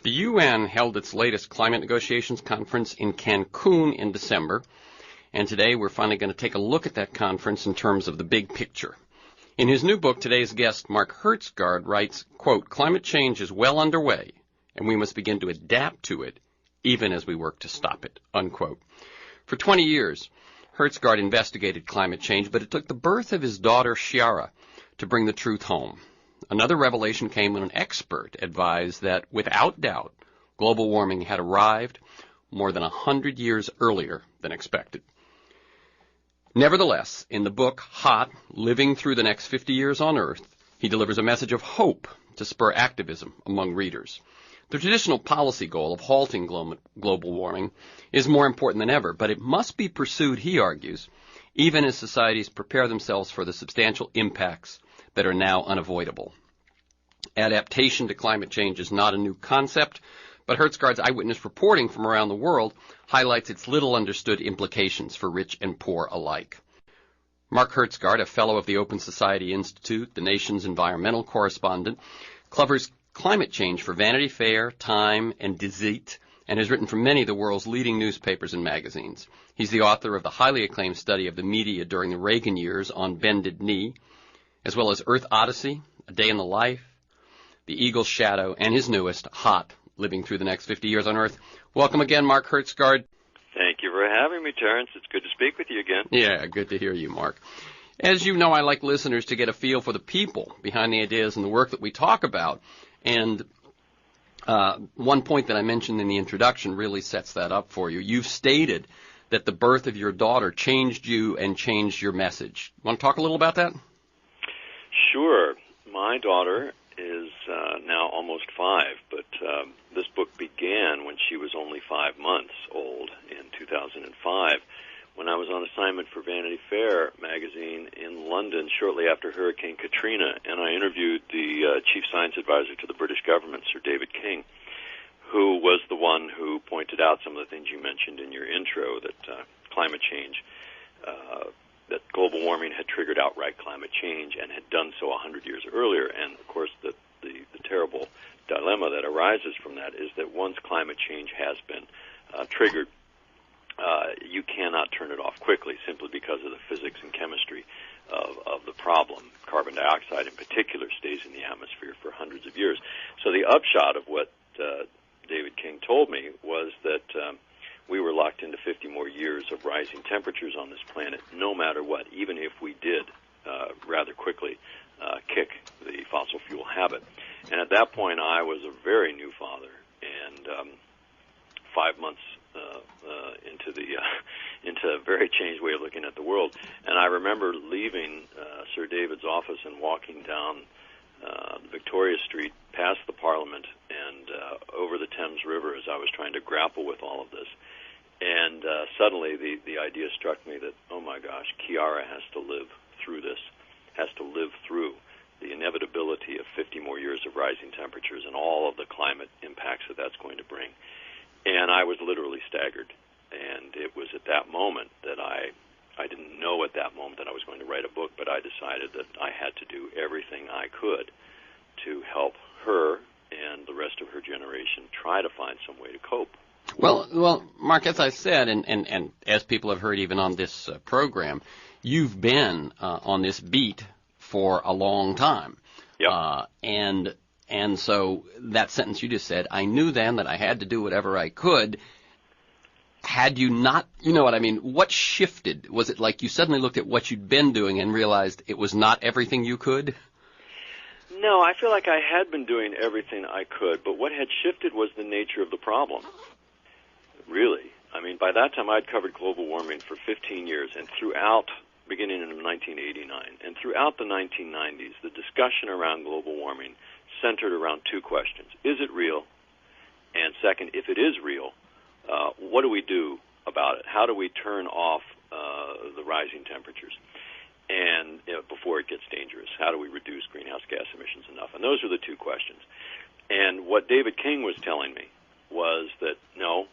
The UN held its latest climate negotiations conference in Cancun in December, and today we're finally going to take a look at that conference in terms of the big picture. In his new book, today's guest, Mark Hertsgaard, writes, quote, "Climate change is well underway, and we must begin to adapt to it, even as we work to stop it," unquote. For 20 years, Hertsgaard investigated climate change, but it took the birth of his daughter, Chiara, to bring the truth home. Another revelation came when an expert advised that, without doubt, global warming had arrived more than 100 years earlier than expected. Nevertheless, in the book Hot, Living Through the Next 50 Years on Earth, he delivers a message of hope to spur activism among readers. The traditional policy goal of halting global warming is more important than ever, but it must be pursued, he argues, even as societies prepare themselves for the substantial impacts that are now unavoidable. Adaptation to climate change is not a new concept, but Hertsgaard's eyewitness reporting from around the world highlights its little understood implications for rich and poor alike. Mark Hertsgaard, a fellow of the Open Society Institute, the nation's environmental correspondent, covers climate change for Vanity Fair, Time, and Die Zeit, and has written for many of the world's leading newspapers and magazines. He's the author of the highly acclaimed study of the media during the Reagan years on Bended Knee, as well as Earth Odyssey, A Day in the Life, The Eagle's Shadow, and his newest, Hot, Living Through the Next 50 Years on Earth. Welcome again, Mark Hertsgaard. Thank you for having me, Terrence. It's good to speak with you again. Yeah, good to hear you, Mark. As you know, I like listeners to get a feel for the people behind the ideas and the work that we talk about. And one point that I mentioned in the introduction really sets that up for you. You've stated that the birth of your daughter changed you and changed your message. Want to talk a little about that? Sure. My daughter is now almost 5, but this book began when she was only 5 months old in 2005, when I was on assignment for Vanity Fair magazine in London shortly after Hurricane Katrina, and I interviewed the chief science advisor to the British government, Sir David King, who was the one who pointed out some of the things you mentioned in your intro, that climate change, that global warming had triggered outright climate change and had done so 100 years earlier. And, of course, the terrible dilemma that arises from that is that once climate change has been triggered, you cannot turn it off quickly simply because of the physics and chemistry of the problem. Carbon dioxide in particular stays in the atmosphere for hundreds of years. So the upshot of what David King told me was that we were locked into 50 more years of rising temperatures on this planet, no matter what, even if we did rather quickly kick the fossil fuel habit. And at that point, I was a very new father, and 5 months into a very changed way of looking at the world. And I remember leaving Sir David's office and walking down Victoria Street past the Parliament and over the Thames River as I was trying to grapple with all of this. And suddenly the idea struck me that, oh my gosh, Chiara has to live through this, has to live through the inevitability of 50 more years of rising temperatures and all of the climate impacts that that's going to bring. And I was literally staggered. And it was at that moment that I didn't know at that moment that I was going to write a book, but I decided that I had to do everything I could to help her and the rest of her generation try to find some way to cope. Well, Mark, as I said, and as people have heard even on this program, you've been on this beat for a long time. Yep. And so that sentence you just said, I knew then that I had to do whatever I could. Had you not, you know what I mean, what shifted? Was it like you suddenly looked at what you'd been doing and realized it was not everything you could? No, I feel like I had been doing everything I could, but what had shifted was the nature of the problem. Really. I mean, by that time I'd covered global warming for 15 years, and beginning in 1989, and throughout the 1990s, the discussion around global warming centered around two questions. Is it real? And second, if it is real, what do we do about it? How do we turn off the rising temperatures and before it gets dangerous? How do we reduce greenhouse gas emissions enough? And those are the two questions. And what David King was telling me was that, no,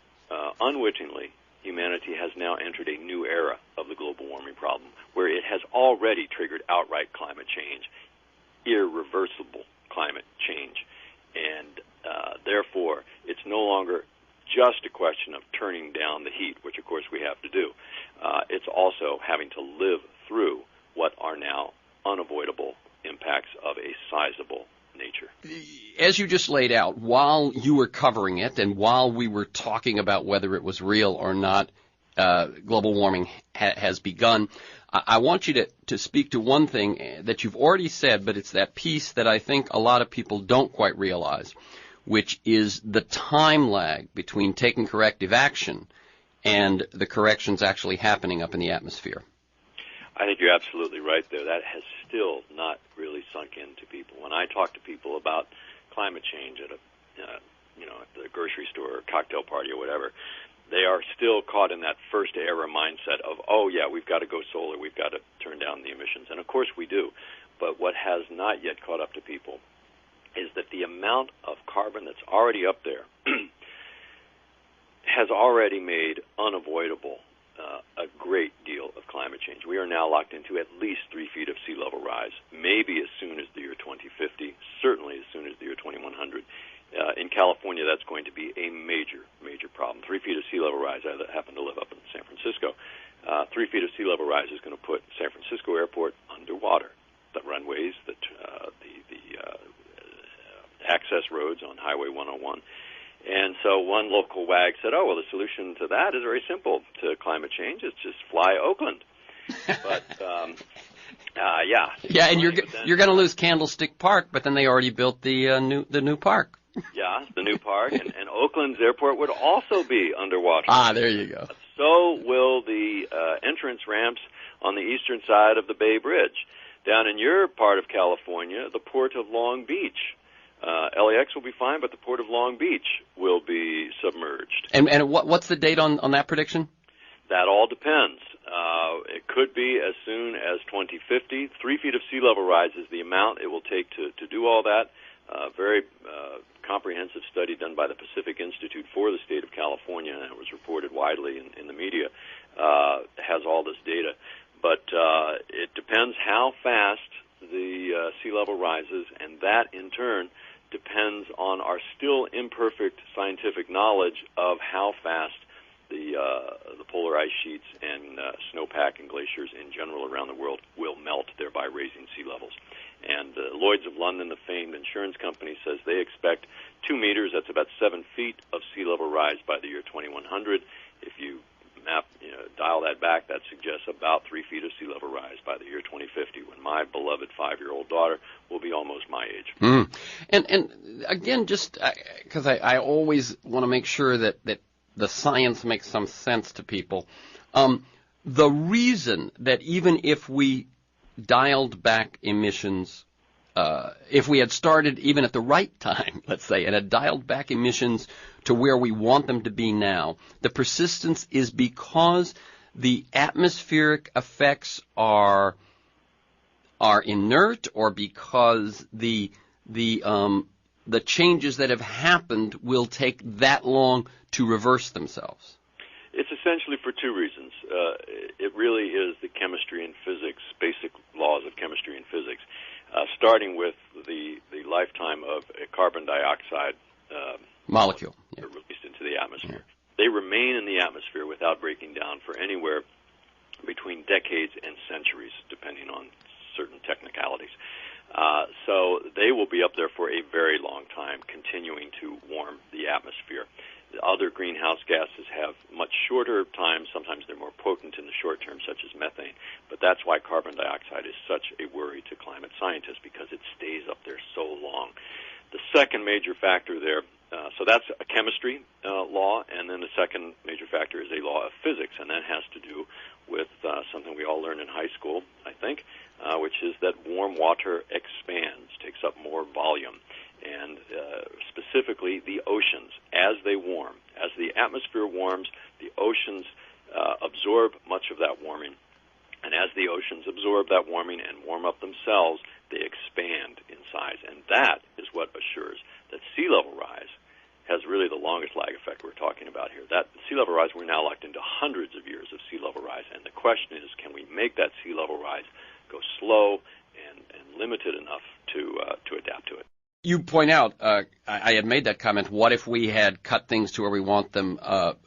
unwittingly, humanity has now entered a new era of the global warming problem, where it has already triggered outright climate change, irreversible climate change. And therefore, it's no longer just a question of turning down the heat, which of course we have to do. It's also having to live through what are now unavoidable impacts of a sizable nature. As you just laid out, while you were covering it and while we were talking about whether it was real or not, global warming has begun. I want you to speak to one thing that you've already said, but it's that piece that I think a lot of people don't quite realize, which is the time lag between taking corrective action and the corrections actually happening up in the atmosphere. I think you're absolutely right there. That has still not really sunk into people. When I talk to people about climate change at at the grocery store or cocktail party or whatever, they are still caught in that first era mindset of, oh yeah, we've got to go solar, we've got to turn down the emissions. And of course we do. But what has not yet caught up to people is that the amount of carbon that's already up there has already made unavoidable a great deal of climate change. We are now locked into at least 3 feet of sea level rise, maybe as soon as the year 2050, certainly as soon as the year 2100. In California, that's going to be a major, major problem. 3 feet of sea level rise. I happen to live up in San Francisco. 3 feet of sea level rise is going to put San Francisco Airport underwater. The runways, the access roads on Highway 101. And so one local wag said, oh, well, the solution to that is very simple to climate change. It's just fly Oakland. But, yeah. Yeah, and you're going to lose Candlestick Park, but then they already built the new park. Yeah, the new park. And Oakland's airport would also be underwater. Ah, there you go. So will the entrance ramps on the eastern side of the Bay Bridge. Down in your part of California, the port of Long Beach. LAX will be fine, but the port of Long Beach will be submerged. And what's the date on that prediction? That all depends. It could be as soon as 2050. 3 feet of sea level rise is the amount it will take to do all that. Very comprehensive study done by the Pacific Institute for the state of California, and it was reported widely in the media, has all this data. But it depends how fast the sea level rises, and that in turn depends on our still imperfect scientific knowledge of how fast the polar ice sheets and snowpack and glaciers in general around the world will melt, thereby raising sea levels. And Lloyd's of London, the famed insurance company, says they expect 2 meters, that's about 7 feet of sea level rise by the year 2100. If you dial that back, that suggests about 3 feet of sea level rise by the year 2050, when my beloved 5-year-old daughter will be almost my age. Mm. And again, just because I always want to make sure that the science makes some sense to people, the reason that even if we dialed back emissions, if we had started even at the right time, let's say, and had dialed back emissions to where we want them to be now, the persistence is because the atmospheric effects are inert, or because the changes that have happened will take that long to reverse themselves? It's essentially for 2 reasons. It really is the chemistry and physics, basic laws of chemistry and physics, starting with the lifetime of a carbon dioxide molecule released into the atmosphere. Yeah. They remain in the atmosphere without breaking down for anywhere between decades and centuries, depending on certain technicalities. So they will be up there for a very long time, continuing to warm the atmosphere. The other greenhouse gases have much shorter times. Sometimes they're more potent in the short term, such as methane. But that's why carbon dioxide is such a worry to climate scientists, because it stays up there so long. The second major factor there, so that's a chemistry law, and then the second major factor is a law of physics, and that has to do with something we all learned in high school, I think, which is that warm water expands, takes up more volume. And specifically the oceans, as they warm. As the atmosphere warms, the oceans absorb much of that warming. And as the oceans absorb that warming and warm up themselves, they expand in size. And that is what assures that sea level rise has really the longest lag effect we're talking about here. That sea level rise, we're now locked into hundreds of years of sea level rise. And the question is, can we make that sea level rise go slow and limited enough to adapt to it? You point out, I had made that comment, what if we had cut things to where we want them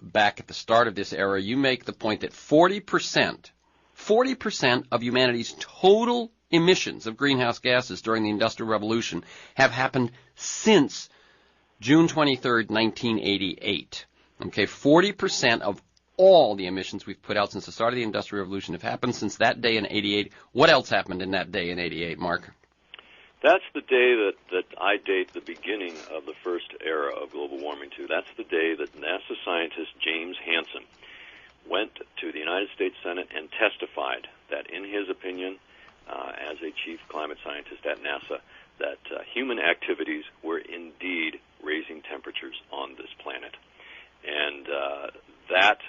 back at the start of this era? You make the point that 40% of humanity's total emissions of greenhouse gases during the Industrial Revolution have happened since June 23rd, 1988. Okay, 40% of all the emissions we've put out since the start of the Industrial Revolution have happened since that day in 88. What else happened in that day in 88, Mark? That's the day that I date the beginning of the first era of global warming to. That's the day that NASA scientist James Hansen went to the United States Senate and testified that, in his opinion, as a chief climate scientist at NASA, that human activities were indeed raising temperatures on this planet. And that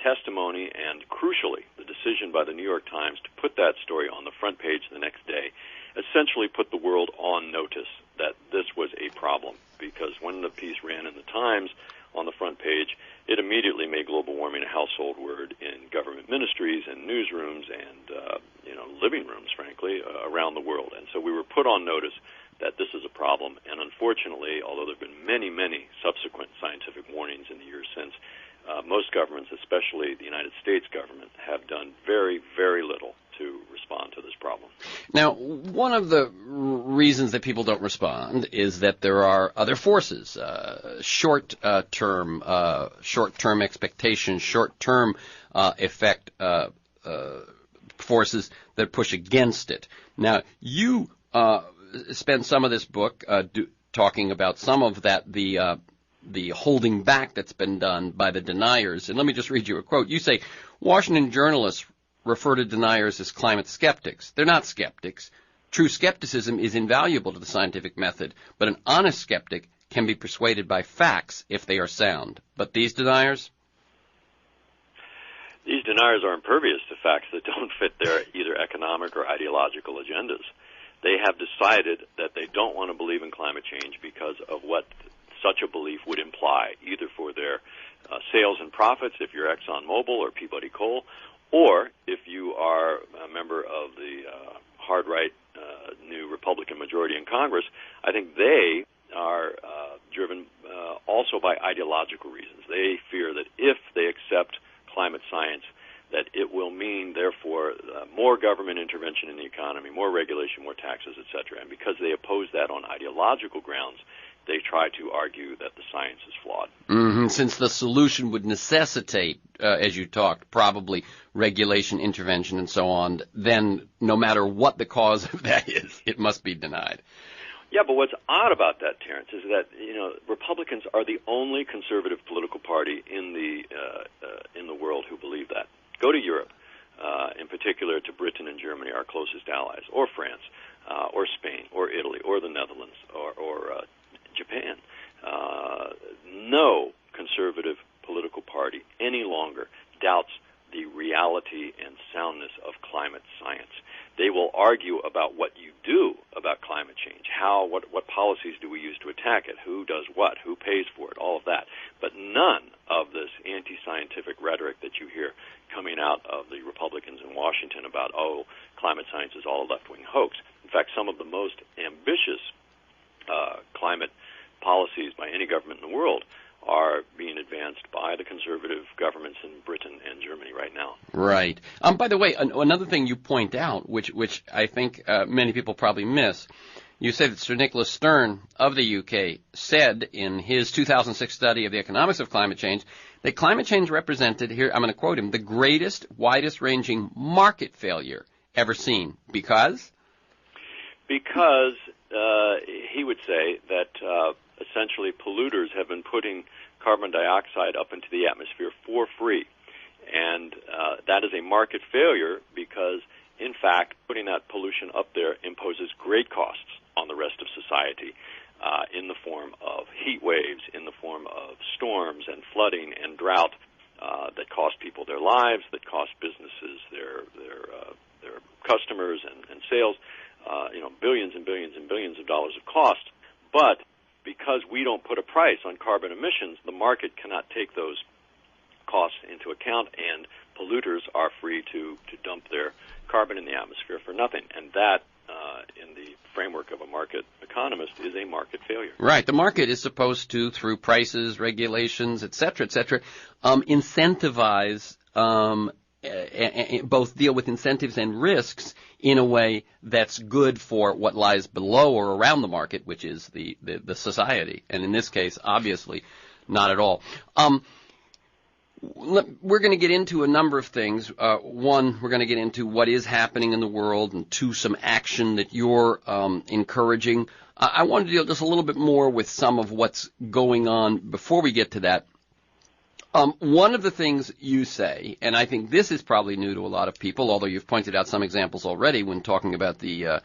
testimony and, crucially, the decision by the New York Times to put that story on the front page the next day essentially put the world on notice that this was a problem, because when the piece ran in the Times on the front page, it immediately made global warming a household word in government ministries and newsrooms and living rooms, frankly, around the world. And so we were put on notice that this is a problem. And unfortunately, although there have been many, many subsequent scientific warnings in the years since, most governments, especially the United States government, have done very, very little to respond to this problem. Now, one of the reasons that people don't respond is that there are other forces, short-term expectations, short-term effect forces that push against it. Now, you spend some of this book talking about some of that, the holding back that's been done by the deniers. And let me just read you a quote. You say, Washington journalists refer to deniers as climate skeptics. They're not skeptics. True skepticism is invaluable to the scientific method, but an honest skeptic can be persuaded by facts if they are sound. But these deniers? These deniers are impervious to facts that don't fit their either economic or ideological agendas. They have decided that they don't want to believe in climate change because of what such a belief would imply, either for their sales and profits, if you're ExxonMobil or Peabody Coal, or if you are a member of the hard-right new Republican majority in Congress. I think they are driven also by ideological reasons. They fear that if they accept climate science, that it will mean, therefore, more government intervention in the economy, more regulation, more taxes, etc. And because they oppose that on ideological grounds, they try to argue that the science is flawed. Mm-hmm. Since the solution would necessitate, as you talked, probably regulation, intervention, and so on, then no matter what the cause of that is, it must be denied. Yeah, but what's odd about that, Terrence, is that Republicans are the only conservative political party in the world who believe that. Go to Europe, in particular to Britain and Germany, our closest allies, or France, or Spain, or Italy, or the Netherlands, or Japan. No conservative political party any longer doubts the reality and soundness of climate science. They will argue about what you do about climate change, what policies do we use to attack it, who does what, who pays for it, all of that. But none of this anti-scientific rhetoric that you hear coming out of the Republicans in Washington about, climate science is all a left-wing hoax. In fact, some of the most ambitious climate policies by any government in the world are being advanced by the conservative governments in Britain and Germany right now. Right. By the way, another thing you point out, which I think many people probably miss, you say that Sir Nicholas Stern of the UK said in his 2006 study of the economics of climate change that climate change represented, here I'm going to quote him, the greatest, widest-ranging market failure ever seen. Because? Because he would say that essentially polluters have been putting carbon dioxide up into the atmosphere for free. And that is a market failure because, in fact, putting that pollution up there imposes great costs on the rest of society in the form of heat waves, in the form of storms and flooding and drought that cost people their lives, that cost businesses their customers and sales, billions and billions and billions of dollars of cost. But because we don't put a price on carbon emissions, the market cannot take those costs into account, and polluters are free to dump their carbon in the atmosphere for nothing. And that in the framework of a market economist, is a market failure. Right. The market is supposed to, through prices, regulations, et cetera, incentivize, both deal with incentives and risks in a way that's good for what lies below or around the market, which is the society. And in this case, obviously, not at all. We're going to get into a number of things. One, we're going to get into what is happening in the world, and two, some action that you're encouraging. I want to deal just a little bit more with some of what's going on before we get to that. One of the things you say, and I think this is probably new to a lot of people, although you've pointed out some examples already when talking about the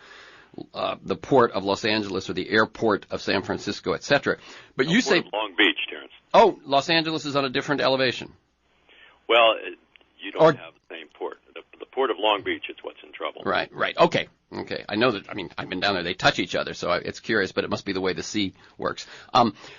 port of Los Angeles or the airport of San Francisco, et cetera. But you say Long Beach, Terrence. Oh, Los Angeles is on a different elevation. Well, you don't have the same port. The port of Long Beach is what's in trouble. Right. Okay. I know that. I mean, I've been down there. They touch each other, so it's curious, but it must be the way the sea works.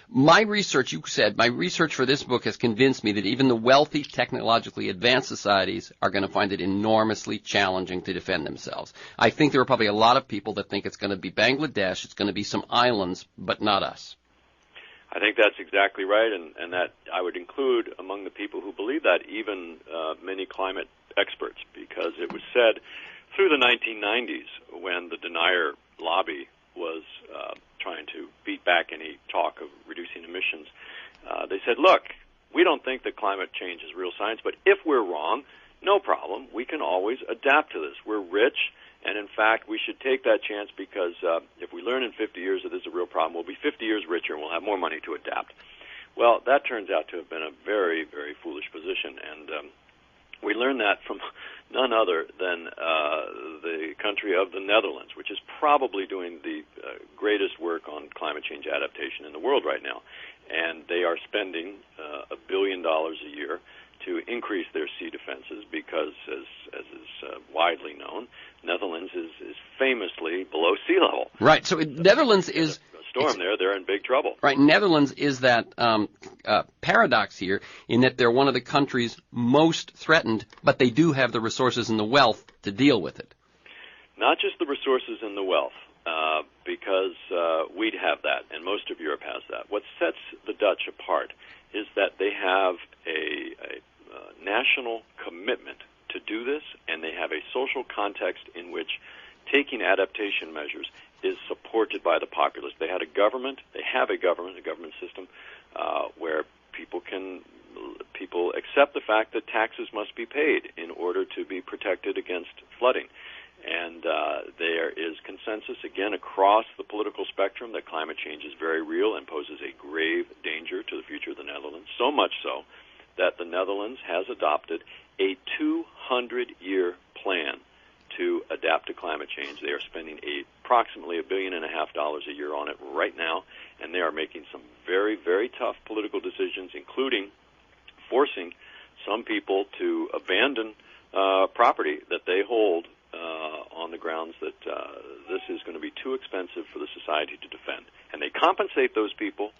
My research, you said, my research for this book has convinced me that even the wealthy, technologically advanced societies are going to find it enormously challenging to defend themselves. I think there are probably a lot of people that think it's going to be Bangladesh, it's going to be some islands, but not us. I think that's exactly right, and that I would include among the people who believe that even many climate experts, because it was said through the 1990s when the denier lobby was trying to beat back any talk of reducing emissions. They said, look, we don't think that climate change is real science, but if we're wrong, no problem. We can always adapt to this. We're rich. And, in fact, we should take that chance because if we learn in 50 years that this is a real problem, we'll be 50 years richer and we'll have more money to adapt. Well, that turns out to have been a very, very foolish position. And we learned that from none other than the country of the Netherlands, which is probably doing the greatest work on climate change adaptation in the world right now. And they are spending $1 billion a year to increase their sea defenses because, as is widely known, Netherlands is famously below sea level. Right. So Netherlands is a storm there; they're in big trouble. Right. Netherlands is that paradox here in that they're one of the countries most threatened, but they do have the resources and the wealth to deal with it. Not just the resources and the wealth, because we'd have that, and most of Europe has that. What sets the Dutch apart is that they have a national commitment to do this, and they have a social context in which taking adaptation measures is supported by the populace. They have a government system where people accept the fact that taxes must be paid in order to be protected against flooding. And there is consensus, again, across the political spectrum that climate change is very real and poses a grave danger to the future of the Netherlands, so much so that the Netherlands has adopted a 200-year plan to adapt to climate change. They are spending approximately $1.5 billion a year on it right now, and they are making some very, very tough political decisions, including forcing some people to abandon property that they hold on the grounds that this is going to be too expensive for the society to defend. And they compensate those people,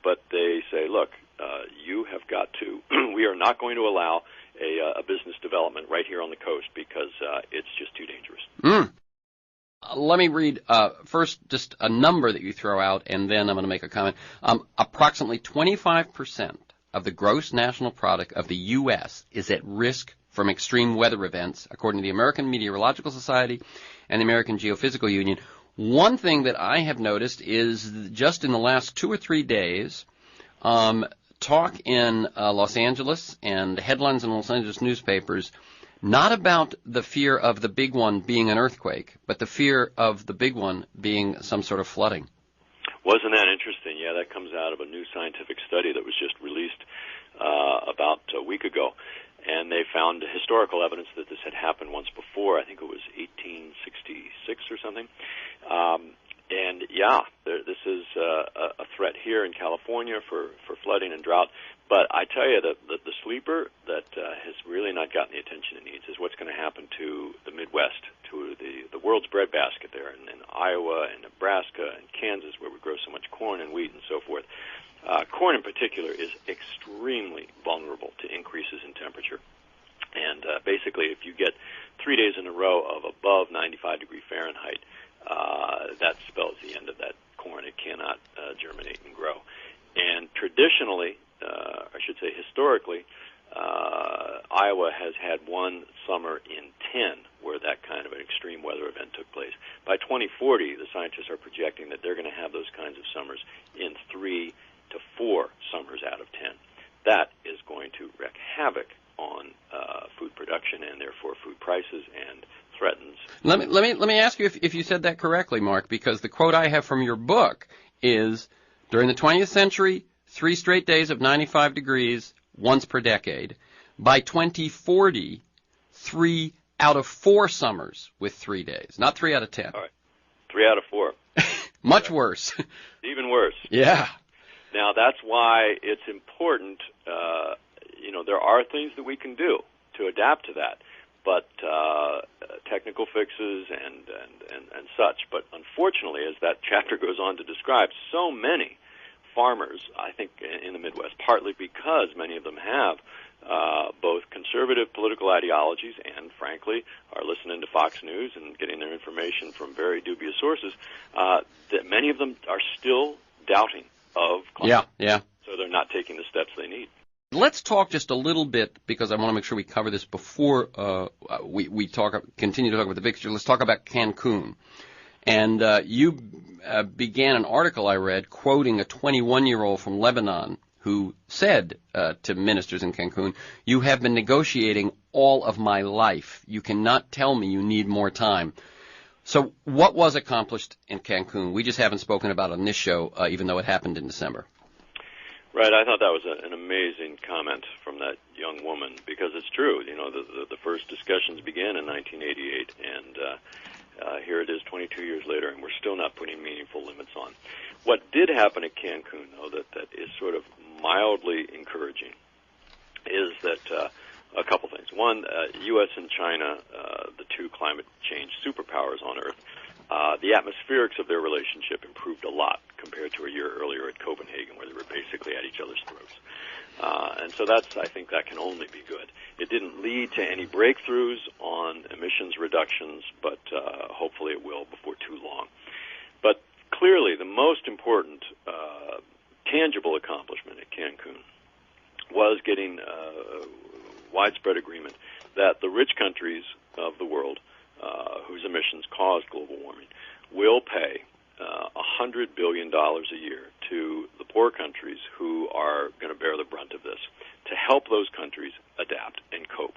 but they say, look, you have got to, we are not going to allow a business development right here on the coast because it's just too dangerous. Let me read first just a number that you throw out, and then I'm going to make a comment. Approximately 25% of the gross national product of the U.S. is at risk from extreme weather events, according to the American Meteorological Society and the American Geophysical Union. One thing that I have noticed is just in the last 2 or 3 days, talk in Los Angeles and headlines in Los Angeles newspapers, not about the fear of the big one being an earthquake, but the fear of the big one being some sort of flooding. Wasn't that interesting? Yeah, that comes out of a new scientific study that was just released about a week ago. And they found historical evidence that this had happened once before. I think it was 1866 or something. And yeah, this is a threat here in California for flooding and drought. But I tell you, the sleeper that has really not gotten the attention it needs is what's going to happen to the Midwest, to the world's breadbasket there in Iowa and Nebraska and Kansas, where we grow so much corn and wheat and so forth. Corn in particular is extremely vulnerable to increases in temperature. And basically, if you get 3 days in a row of above 95 degree Fahrenheit, that spells the end of that corn. It cannot germinate and grow. And traditionally, I should say historically, Iowa has had one summer in 10 where that kind of an extreme weather event took place. By 2040, the scientists are projecting that they're going to have those kinds of summers in 3 to 4 summers out of 10. That is going to wreak havoc on food production and therefore food prices and threatens. Let me ask you if you said that correctly, Mark, because the quote I have from your book is, during the 20th century, 3 straight days of 95 degrees, once per decade. By 2040, 3 out of 4 summers with 3 days, not 3 out of 10. All right, 3 out of 4. Much worse. Even worse. Yeah. Now, that's why it's important, there are things that we can do to adapt to that, but technical fixes and such. But unfortunately, as that chapter goes on to describe, so many farmers, I think, in the Midwest, partly because many of them have both conservative political ideologies and, frankly, are listening to Fox News and getting their information from very dubious sources, that many of them are still doubting of climate. Yeah. So they're not taking the steps they need. Let's talk just a little bit, because I want to make sure we cover this before we continue to talk about the big picture. Let's talk about Cancun. And you began an article I read quoting a 21-year-old from Lebanon who said to ministers in Cancun, "You have been negotiating all of my life. You cannot tell me you need more time." So what was accomplished in Cancun? We just haven't spoken about it on this show, even though it happened in December. Right, I thought that was an amazing comment from that young woman, because it's true. The first discussions began in 1988, and here it is 22 years later, and we're still not putting meaningful limits on. What did happen at Cancun, though, that is sort of mildly encouraging, is that a couple things. One, U.S. and China, the two climate change superpowers on Earth, the atmospherics of their relationship improved a lot compared to a year earlier at Copenhagen, where they were basically at each other's throats. And so I think that can only be good. It didn't lead to any breakthroughs on emissions reductions, but hopefully it will before too long. But clearly the most important tangible accomplishment at Cancun was getting widespread agreement that the rich countries of the world whose emissions cause global warming will pay $100 billion a year to the poor countries who are going to bear the brunt of this, to help those countries adapt and cope.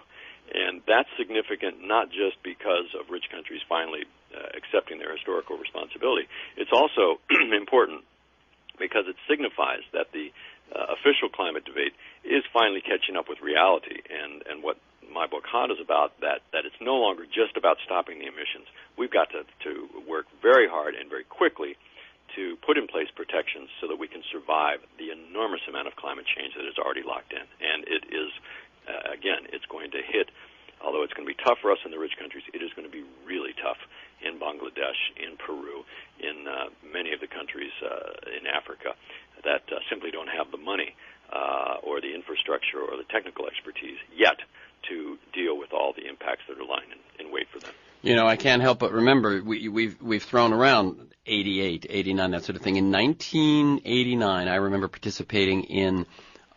And that's significant not just because of rich countries finally accepting their historical responsibility. It's also important because it signifies that the official climate debate is finally catching up with reality, and what my book Hot is about, that it's no longer just about stopping the emissions. We've got to work very hard and very quickly to put in place protections so that we can survive the enormous amount of climate change that is already locked in. And it is, again, it's going to hit, although it's going to be tough for us in the rich countries, it is going to be really tough in Bangladesh, in Peru, in many of the countries in Africa that simply don't have the money or the infrastructure or the technical expertise yet to deal with all the impacts that are lying in wait for them. I can't help but remember we've thrown around 88, 89, that sort of thing. In 1989, I remember participating in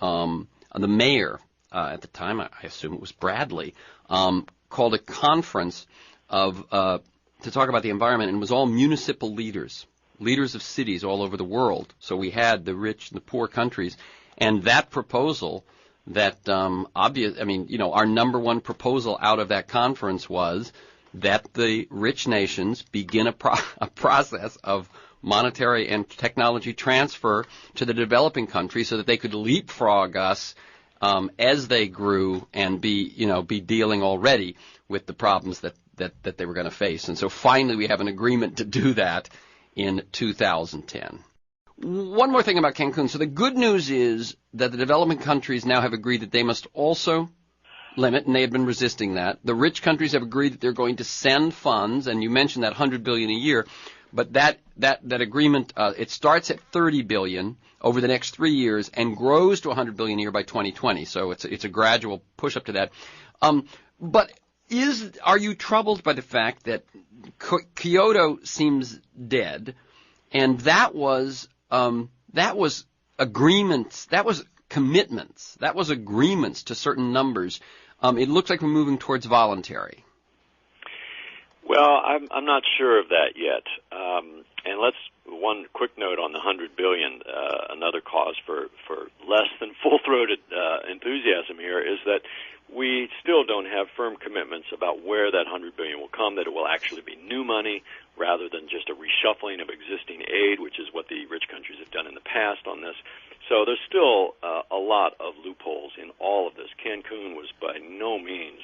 the mayor at the time, I assume it was Bradley, called a conference to talk about the environment, and it was all municipal leaders of cities all over the world. So we had the rich and the poor countries, and that proposal that our number one proposal out of that conference was that the rich nations begin a process of monetary and technology transfer to the developing countries so that they could leapfrog us as they grew and be dealing already with the problems that they were going to face. And so finally we have an agreement to do that in 2010. One more thing about Cancun. So the good news is that the developing countries now have agreed that they must also limit, and they had been resisting that. The rich countries have agreed that they're going to send funds, and you mentioned that $100 billion a year, but that agreement, it starts at $30 billion over the next 3 years and grows to $100 billion a year by 2020. So it's a gradual push up to that. But Are you troubled by the fact that Kyoto seems dead, and that was agreements, that was commitments, that was agreements to certain numbers. It looks like we're moving towards voluntary. Well, I'm not sure of that yet. And one quick note on the $100 billion. Another cause for less than full-throated enthusiasm here is that we still don't have firm commitments about where that $100 billion will come. That it will actually be new money rather than just a reshuffling of existing aid, which is what the rich countries have done in the past on this. So there's still a lot of loopholes in all of this. Cancun was by no means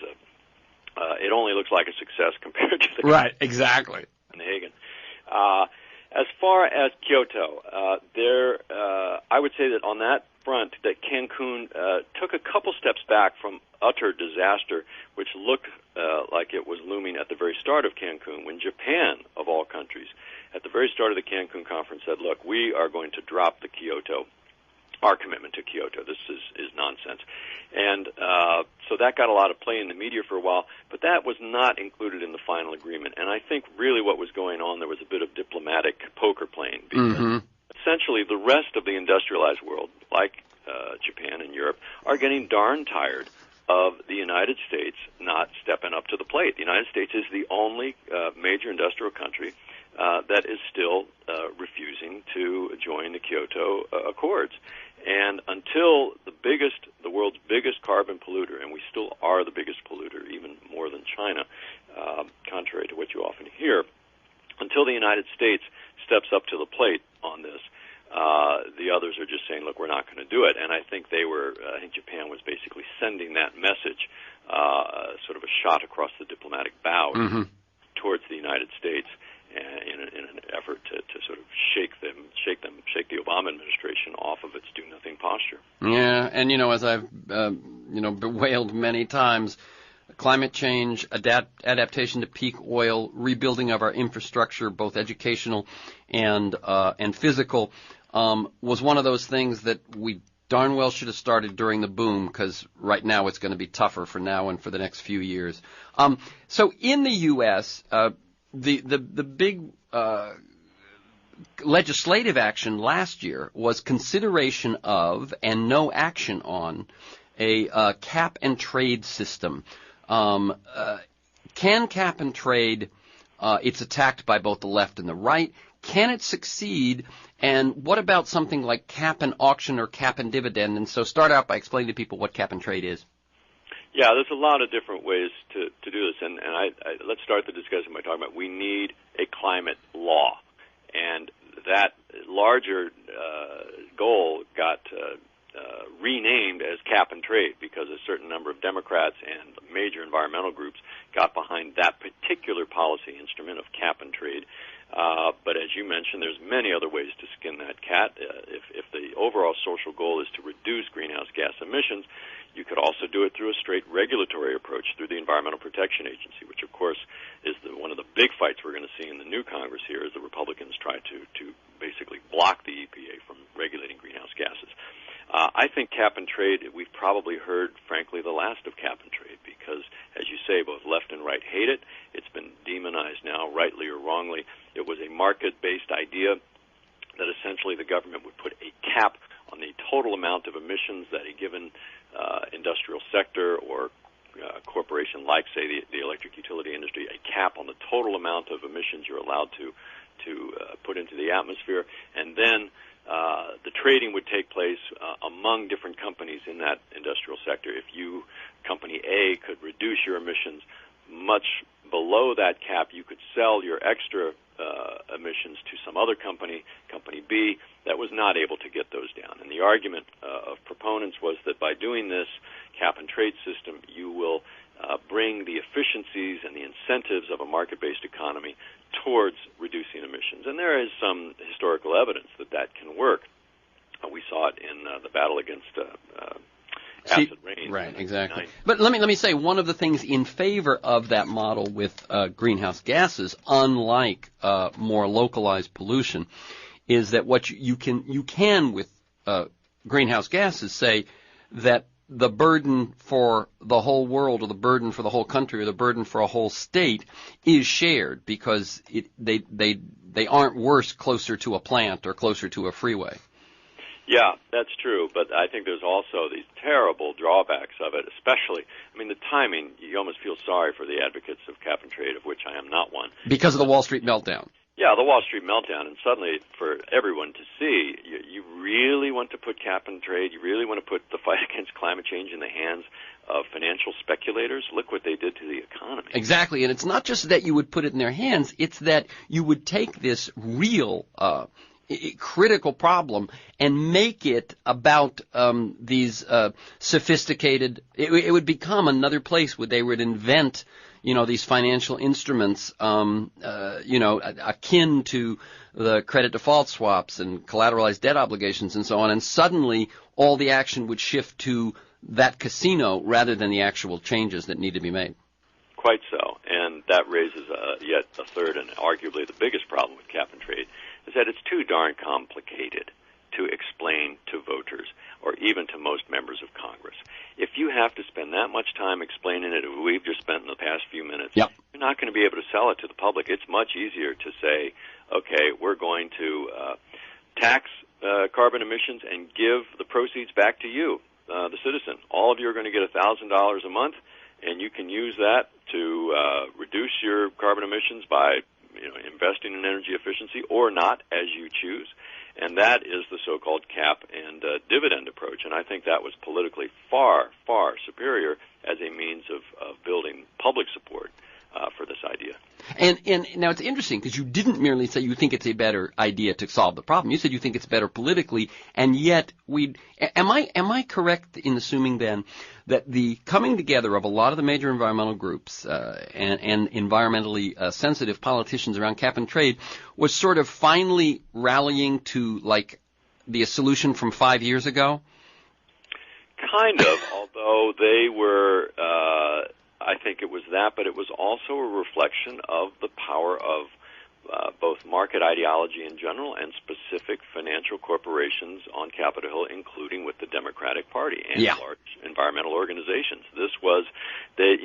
it only looks like a success compared to the right, exactly. Copenhagen. As far as Kyoto, I would say that on that front, that Cancun took a couple steps back from utter disaster, which looked like it was looming at the very start of Cancun, when Japan, of all countries, at the very start of the Cancun conference said, look, we are going to drop our commitment to Kyoto. This is nonsense. And so that got a lot of play in the media for a while, but that was not included in the final agreement. And I think really what was going on, there was a bit of diplomatic poker playing, because essentially the rest of the industrialized world, like Japan and Europe, are getting darn tired of the United States not stepping up to the plate. The United States is the only major industrial country that is still refusing to join the Kyoto Accords. And until the world's biggest carbon polluter, and we still are the biggest polluter, even more than China, contrary to what you often hear, until the United States steps up to the plate on this, the others are just saying, look, we're not going to do it. And I think I think Japan was basically sending that message, sort of a shot across the diplomatic bow towards the United States, in an effort to sort of shake the Obama administration off of its do-nothing posture. Yeah, and as I've bewailed many times, climate change, adaptation to peak oil, rebuilding of our infrastructure, both educational and physical, was one of those things that we darn well should have started during the boom, because right now it's going to be tougher for now and for the next few years. So in the U.S., the big legislative action last year was consideration of and no action on a cap and trade system. Can cap and trade, it's attacked by both the left and the right. Can it succeed? And what about something like cap and auction or cap and dividend? And so start out by explaining to people what cap and trade is. Yeah, there's a lot of different ways to do this, and let's start the discussion by talking about we need a climate law, and that larger goal got renamed as cap and trade because a certain number of Democrats and major environmental groups got behind that particular policy instrument of cap and trade. But as you mentioned, there's many other ways to skin that cat. If the overall social goal is to reduce greenhouse gas emissions, you could also do it through a straight regulatory approach through the Environmental Protection Agency, which, of course, is one of the big fights we're going to see in the new Congress here as the Republicans try to basically block the EPA from regulating greenhouse gases. I think cap and trade, we've probably heard, frankly, the last of cap and trade because, as you say, both left and right hate it. It's been demonized now, rightly or wrongly. It was a market-based idea that essentially the government would put a cap on the total amount of emissions that a given industrial sector or corporation like, say, the electric utility industry, a cap on the total amount of emissions you're allowed to put into the atmosphere, and then the trading would take place among different companies in that industrial sector. If company A, could reduce your emissions much below that cap, you could sell your extra emissions to some other company, company B, that was not able to get those down. And the argument of proponents was that by doing this cap and trade system, you will bring the efficiencies and the incentives of a market-based economy towards reducing emissions. And there is some historical evidence that can work. We saw it in the battle against acid rain. Right, exactly. But let me say, one of the things in favor of that model with greenhouse gases, unlike more localized pollution, is that what you can with greenhouse gases say that the burden for the whole world, or the burden for the whole country, or the burden for a whole state is shared, because they aren't worse closer to a plant or closer to a freeway. Yeah, that's true, but I think there's also these terrible drawbacks of it, especially, I mean, the timing, you almost feel sorry for the advocates of cap and trade, of which I am not one. Because of the Wall Street meltdown. Yeah, the Wall Street meltdown, and suddenly for everyone to see, you really want to put cap and trade, you really want to put the fight against climate change in the hands of financial speculators. Look what they did to the economy. Exactly, and it's not just that you would put it in their hands, it's that you would take this real critical problem and make it about these sophisticated, it would become another place where they would invent, these financial instruments, akin to the credit default swaps and collateralized debt obligations and so on, and suddenly all the action would shift to that casino rather than the actual changes that need to be made. Quite so, and that raises yet a third and arguably the biggest problem with cap and trade, is that it's too darn complicated to explain to voters or even to most members of Congress. If you have to spend that much time explaining it, as we've just spent in the past few minutes, Yep. You're not going to be able to sell it to the public. It's much easier to say, okay, we're going to tax carbon emissions and give the proceeds back to you, the citizen. All of you are going to get $1,000 a month, and you can use that to reduce your carbon emissions by investing in energy efficiency or not, as you choose. And that is the so-called cap and dividend approach. And I think that was politically far, far superior as a means of building public support for this idea. And now it's interesting, because you didn't merely say you think it's a better idea to solve the problem. You said you think it's better politically, and yet am I correct in assuming then that the coming together of a lot of the major environmental groups and environmentally sensitive politicians around cap and trade was sort of finally rallying to like the solution from 5 years ago? Kind of, although they were I think it was that, but it was also a reflection of the power of both market ideology in general and specific financial corporations on Capitol Hill, including with the Democratic Party and large environmental organizations. This was, the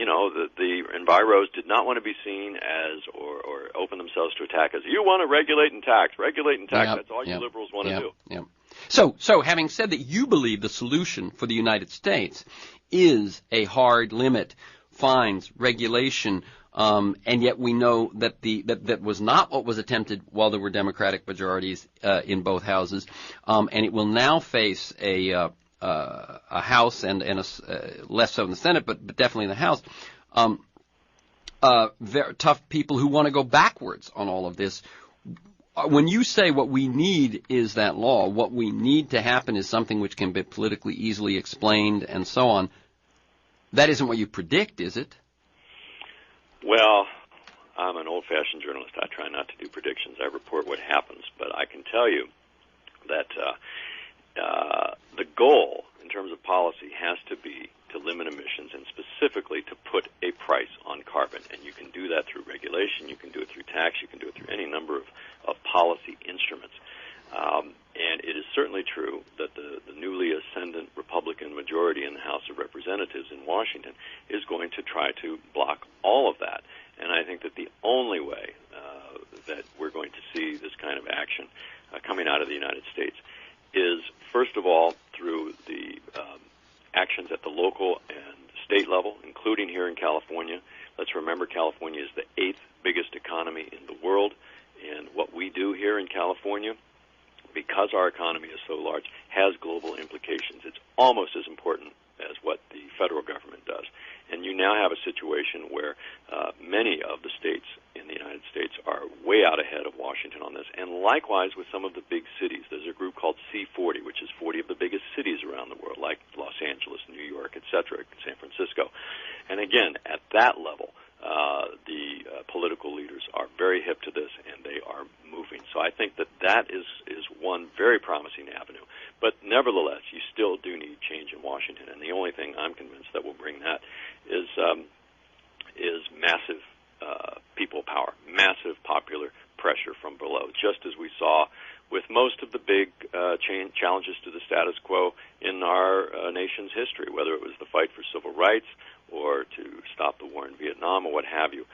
enviros did not want to be seen as or open themselves to attack as, you want to regulate and tax. That's all you liberals want to do. Yep. So having said that, you believe the solution for the United States is a hard limit, fines, regulation, and yet we know that that was not what was attempted while there were Democratic majorities in both houses, and it will now face a House and less so in the Senate, but definitely in the House. Very tough people who want to go backwards on all of this. When you say what we need is that law, what we need to happen is something which can be politically easily explained and so on, that isn't what you predict, is it? Well, I'm an old-fashioned journalist. I try not to do predictions. I report what happens. But I can tell you that the goal in terms of policy has to be to limit emissions and specifically to put a price on carbon. And you can do that through regulation. You can do it through tax. You can do it through any number of policy instruments. And it is certainly true that the newly ascendant Republican majority in the House of Representatives in Washington is going to try to block all of that. And I think that the only way that we're going to see this kind of action coming out of the United States is, first of all, through the actions at the local and state level, including here in California. Let's remember California is the 8th biggest economy in the world, and what we do here in California, because our economy is so large, has global implications. It's almost as important as what the federal government does. And you now have a situation where many of the states in the United States are way out ahead of Washington on this, and likewise with some of the big cities. There's a group called C40, which is 40 of the biggest cities around the world, like Los Angeles, New York, etc., San Francisco. And again, at that level, the political leaders are very hip to this, and they are moving. So I think that is one very promising avenue. But nevertheless, you still do need change in Washington, and the only thing I'm convinced that will bring that is massive people power, massive popular pressure from below, just as we saw with most of the big challenges to the status quo in our nation's history, whether it was the fight for civil rights or to stop the war in Vietnam or what have you.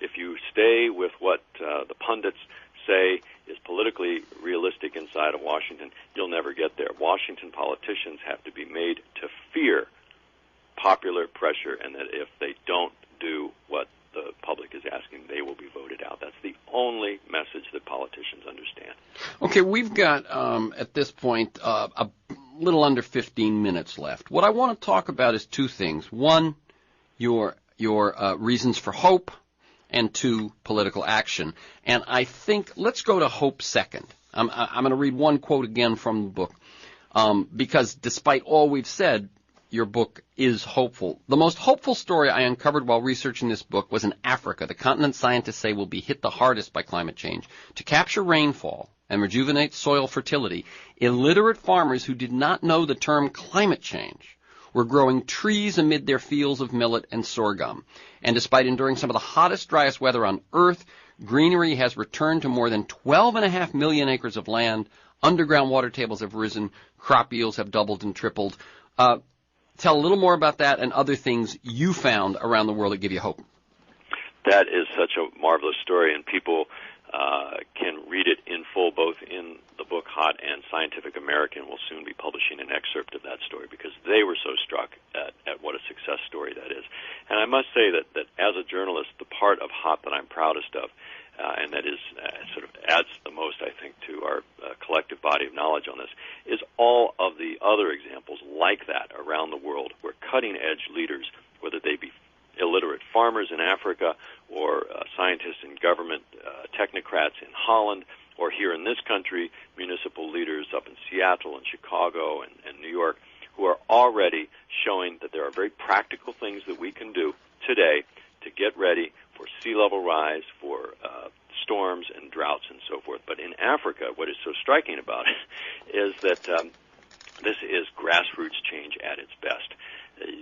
If you stay with what the pundits say is politically realistic inside of Washington, you'll never get there. Washington politicians have to be made to fear popular pressure, and that if they don't do what the public is asking, they will be voted out. That's the only message that politicians understand. Okay, we've got, at this point, a little under 15 minutes left. What I want to talk about is two things. One, your reasons for hope, and two, political action. And I think, let's go to hope second. I'm going to read one quote again from the book, because despite all we've said, your book is hopeful. The most hopeful story I uncovered while researching this book was in Africa, the continent scientists say will be hit the hardest by climate change. To capture rainfall and rejuvenate soil fertility, illiterate farmers who did not know the term climate change were growing trees amid their fields of millet and sorghum. And despite enduring some of the hottest, driest weather on Earth, greenery has returned to more than 12.5 million acres of land. Underground water tables have risen. Crop yields have doubled and tripled. Tell a little more about that and other things you found around the world that give you hope. That is such a marvelous story, and people can read it in full, both in the book Hot and Scientific American will soon be publishing an excerpt of that story because they were so struck at what a success story that is. And I must say that as a journalist, the part of Hot that I'm proudest of, and that is sort of adds the most, I think, to our collective body of knowledge on this, is all of the other examples like that around the world where cutting-edge leaders, whether they be illiterate farmers in Africa or scientists in government, technocrats in Holland, or here in this country, municipal leaders up in Seattle and Chicago and New York, who are already showing that there are very practical things that we can do today to get ready for sea level rise, for storms and droughts and so forth. But in Africa, what is so striking about it is that this is grassroots change at its best.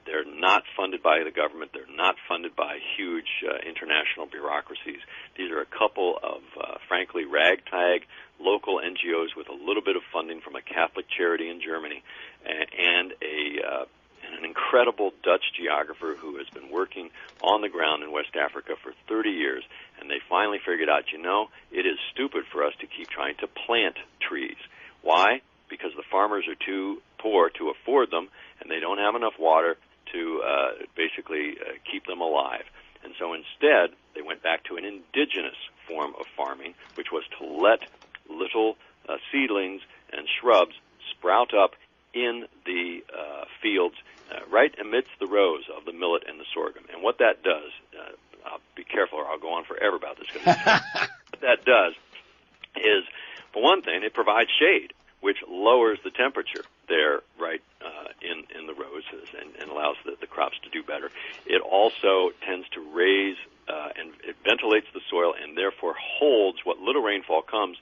They're not funded by the government. They're not funded by huge international bureaucracies. These are a couple of, frankly, ragtag local NGOs with a little bit of funding from a Catholic charity in Germany and an incredible Dutch geographer who has been working on the ground in West Africa for 30 years. And they finally figured out, it is stupid for us to keep trying to plant trees. Why? Because the farmers are too poor to afford them, and they don't have enough water to basically keep them alive. And so instead, they went back to an indigenous form of farming, which was to let little seedlings and shrubs sprout up in the fields right amidst the rows of the millet and the sorghum. And what that does, I'll be careful or I'll go on forever about this. What that does is, for one thing, it provides shade, which lowers the temperature there right in the rows and allows the crops to do better. It also tends to raise and it ventilates the soil and therefore holds what little rainfall comes.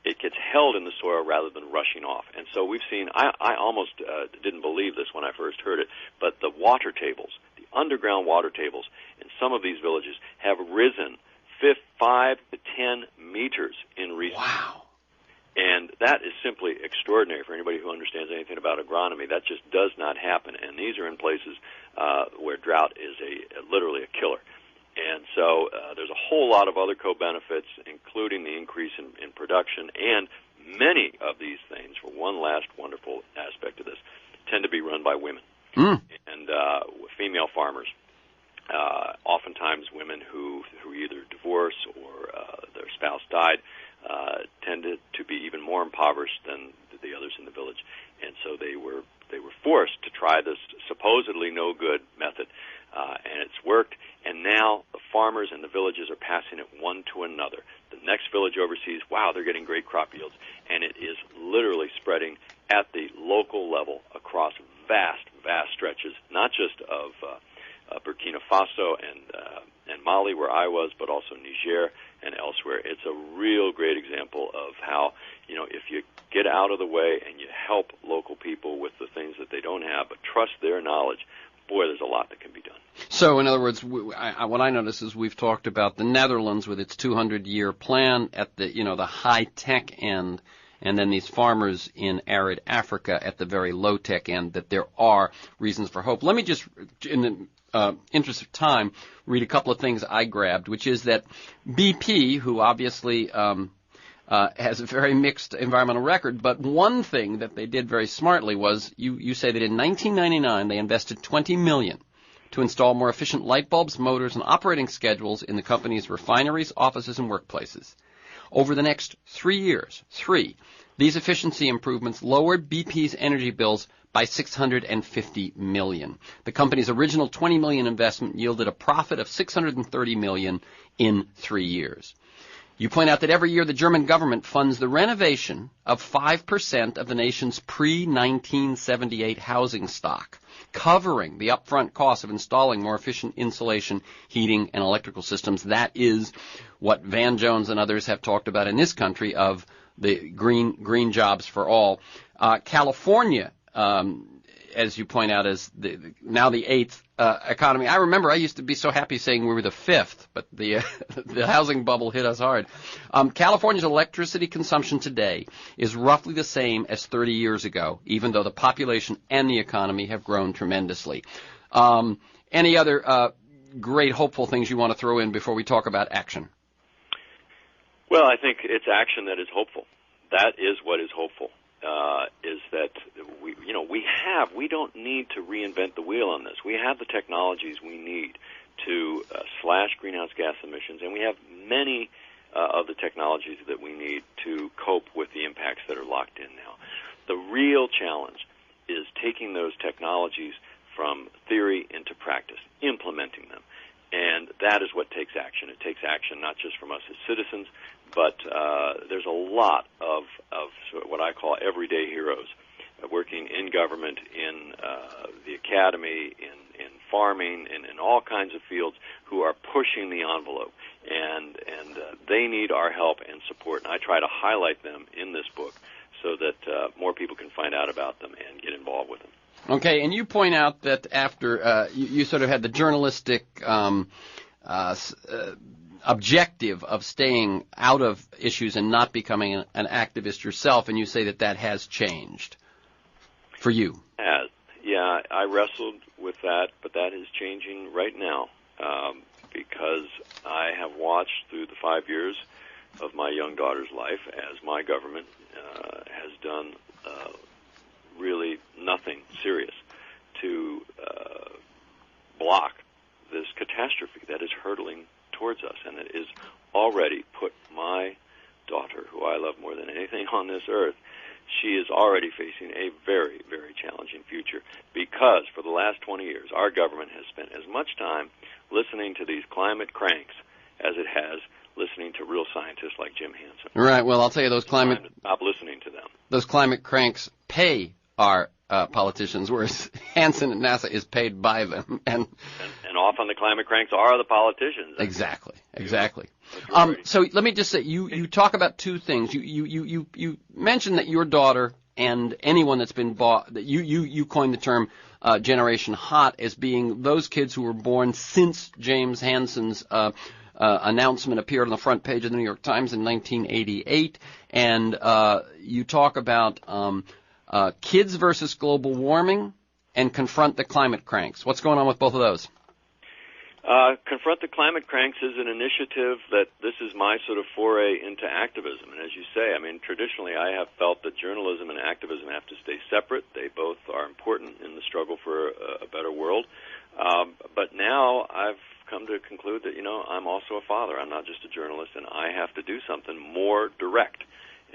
It gets held in the soil rather than rushing off. And so we've seen, I almost didn't believe this when I first heard it, but the water tables, the underground water tables in some of these villages have risen 5 to 10 meters in recent years. Wow. And that is simply extraordinary for anybody who understands anything about agronomy. That just does not happen. And these are in places where drought is literally a killer. And so there's a whole lot of other co-benefits, including the increase in production. And many of these things, for one last wonderful aspect of this, tend to be run by women and female farmers. Oftentimes women who either divorce or their spouse died tended to be even more impoverished than the others in the village. And so they were forced to try this supposedly no good method. And it's worked, and now the farmers and the villages are passing it one to another. The next village overseas, wow, they're getting great crop yields, and it is literally spreading at the local level across vast stretches, not just of Burkina Faso and Mali, where I was, but also Niger and elsewhere. It's a real great example of how, if you get out of the way and you help local people with the things that they don't have, but trust their knowledge, boy, there's a lot that can be done. So, in other words, what I notice is we've talked about the Netherlands with its 200-year plan at the, the high-tech end, and then these farmers in arid Africa at the very low-tech end, that there are reasons for hope. Let me just, in the interest of time, read a couple of things I grabbed, which is that BP, who obviously has a very mixed environmental record, but one thing that they did very smartly was, you say that in 1999 they invested $20 million to install more efficient light bulbs, motors, and operating schedules in the company's refineries, offices, and workplaces. Over the next 3 years, these efficiency improvements lowered BP's energy bills by $650 million. The company's original $20 million investment yielded a profit of $630 million in 3 years. You point out that every year the German government funds the renovation of 5% of the nation's pre-1978 housing stock, covering the upfront cost of installing more efficient insulation, heating, and electrical systems. That is what Van Jones and others have talked about in this country of the green jobs for all. California, as you point out, is now the eighth economy. I remember I used to be so happy saying we were the fifth, but the housing bubble hit us hard. California's electricity consumption today is roughly the same as 30 years ago, even though the population and the economy have grown tremendously. Any other great hopeful things you want to throw in before we talk about action? Well, I think it's action that is hopeful. That is what is hopeful. Is that we don't need to reinvent the wheel on this. We have the technologies we need to slash greenhouse gas emissions, and we have many of the technologies that we need to cope with the impacts that are locked in now. The real challenge is taking those technologies from theory into practice, implementing them. And that is what takes action. It takes action not just from us as citizens, but there's a lot of sort of what I call everyday heroes working in government, in the academy, in farming, in all kinds of fields who are pushing the envelope. And they need our help and support. And I try to highlight them in this book so that more people can find out about them and get involved with them. Okay, and you point out that after you sort of had the journalistic objective of staying out of issues and not becoming an activist yourself, and you say that has changed for you. Yeah, I wrestled with that, but that is changing right now because I have watched through the 5 years of my young daughter's life as my government has done really nothing serious to block this catastrophe that is hurtling towards us, and it has already put my daughter, who I love more than anything on this earth, she is already facing a very, very challenging future because for the last 20 years our government has spent as much time listening to these climate cranks as it has listening to real scientists like Jim Hansen. Right, well, I'll tell you, stop listening to them. Those climate cranks pay our politicians, whereas Hansen at NASA is paid by them. And often the climate cranks are the politicians. Exactly. So let me just say, you talk about two things. You mentioned that your daughter and anyone that's been bought, that you coined the term Generation Hot as being those kids who were born since James Hansen's announcement appeared on the front page of the New York Times in 1988. And you talk about kids versus global warming and confront the climate cranks. What's going on with both of those? Confront the Climate Cranks is an initiative that this is my sort of foray into activism. And as you say, I mean, traditionally I have felt that journalism and activism have to stay separate. They both are important in the struggle for a better world. But now I've come to conclude that, I'm also a father. I'm not just a journalist, and I have to do something more direct.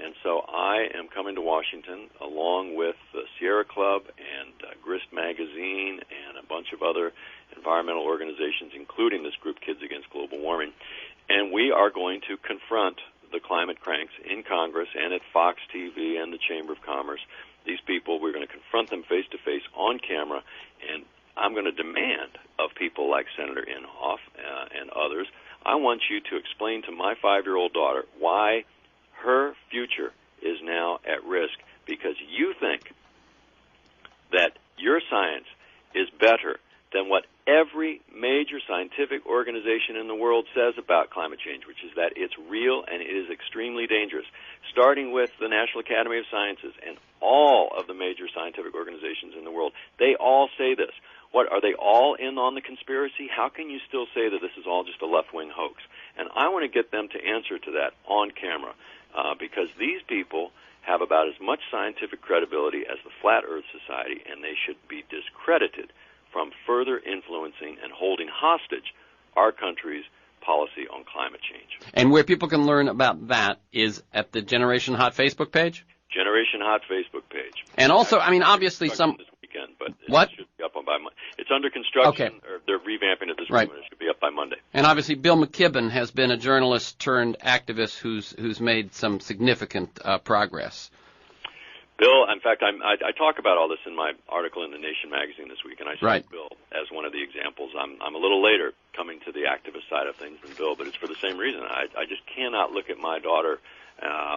And so I am coming to Washington along with the Sierra Club and Grist Magazine and a bunch of other environmental organizations, including this group Kids Against Global Warming. And we are going to confront the climate cranks in Congress and at Fox TV and the Chamber of Commerce. These people, we're going to confront them face-to-face on camera, and I'm going to demand of people like Senator Inhofe and others, I want you to explain to my 5-year-old daughter why her future is now at risk because you think that your science is better than what every major scientific organization in the world says about climate change, which is that it's real and it is extremely dangerous, starting with the National Academy of Sciences and all of the major scientific organizations in the world. They all say this. What, are they all in on the conspiracy? How can you still say that this is all just a left-wing hoax? And I want to get them to answer to that on camera, because these people have about as much scientific credibility as the Flat Earth Society, and they should be discredited from further influencing and holding hostage our country's policy on climate change. And where people can learn about that is at the Generation Hot Facebook page? Generation Hot Facebook page. And also, I mean, obviously some... This weekend, but what? It should be up on by Monday. It's under construction. Okay. Or they're revamping it this right. week, and it should be up by Monday. And obviously, Bill McKibben has been a journalist turned activist who's made some significant progress. Bill, in fact, I talk about all this in my article in The Nation magazine this week, and I cite right. Bill as one of the examples. I'm a little later coming to the activist side of things than Bill, but it's for the same reason. I just cannot look at my daughter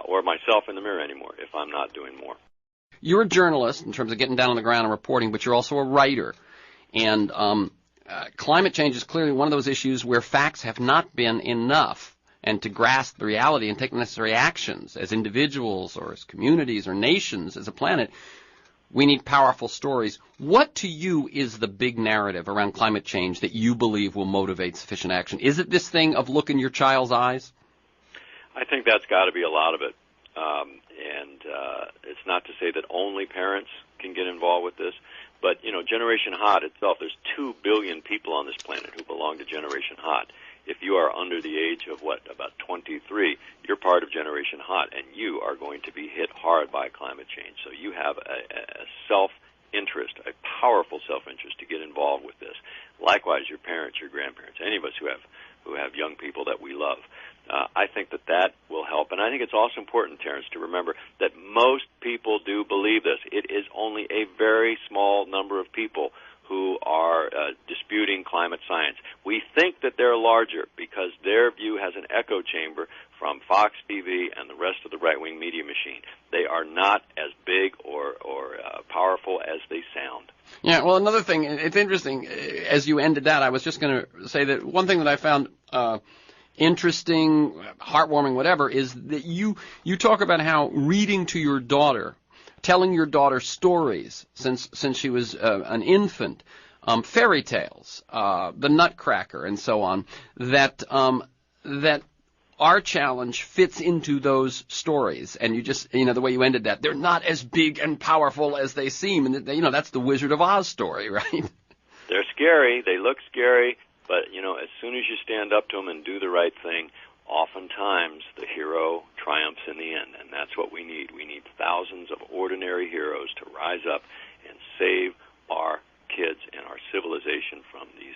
or myself in the mirror anymore if I'm not doing more. You're a journalist in terms of getting down on the ground and reporting, but you're also a writer. And climate change is clearly one of those issues where facts have not been enough. And to grasp the reality and take the necessary actions as individuals or as communities or nations, as a planet, we need powerful stories. What to you is the big narrative around climate change that you believe will motivate sufficient action? Is it this thing of look in your child's eyes? I think that's got to be a lot of it. It's not to say that only parents can get involved with this, but, you know, Generation Hot itself, there's 2 billion people on this planet who belong to Generation Hot. If you are under the age of, about 23, you're part of Generation Hot, and you are going to be hit hard by climate change. So you have a self-interest, a powerful self-interest to get involved with this. Likewise, your parents, your grandparents, any of us who have young people that we love. I think that will help. And I think it's also important, Terrence, to remember that most people do believe this. It is only a very small number of people who are disputing climate science. We think that they're larger because their view has an echo chamber from Fox TV and the rest of the right-wing media machine. They are not as big or powerful as they sound. Yeah, well, another thing, it's interesting, as you ended that, I was just going to say that one thing that I found interesting, heartwarming, whatever, is that you talk about how reading to your daughter, telling your daughter stories since she was an infant, fairy tales, the Nutcracker, and so on, that our challenge fits into those stories. And you just, the way you ended that, they're not as big and powerful as they seem. And, that's the Wizard of Oz story, right? They're scary. They look scary. But, as soon as you stand up to them and do the right thing, oftentimes the hero triumphs in the end, and that's what we need. We need thousands of ordinary heroes to rise up and save our kids and our civilization from these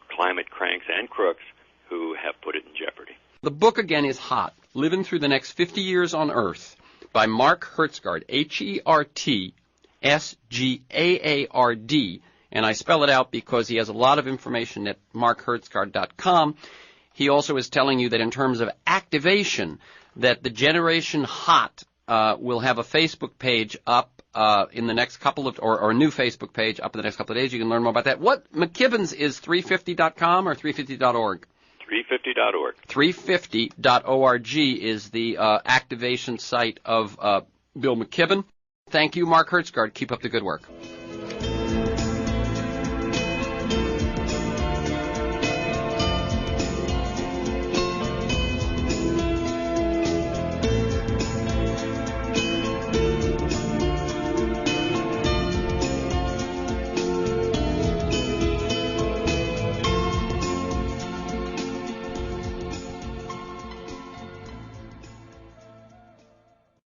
climate cranks and crooks who have put it in jeopardy. The book, again, is Hot, Living Through the Next 50 Years on Earth, by Mark Hertsgaard, Hertsgaard, and I spell it out because he has a lot of information at markhertsgaard.com. He also is telling you that in terms of activation, that the Generation Hot will have a Facebook page up in the next couple of, or a new Facebook page up in the next couple of days. You can learn more about that. What McKibben's is 350.com or 350.org? 350.org. 350.org is the activation site of Bill McKibben. Thank you, Mark Hertsgaard. Keep up the good work.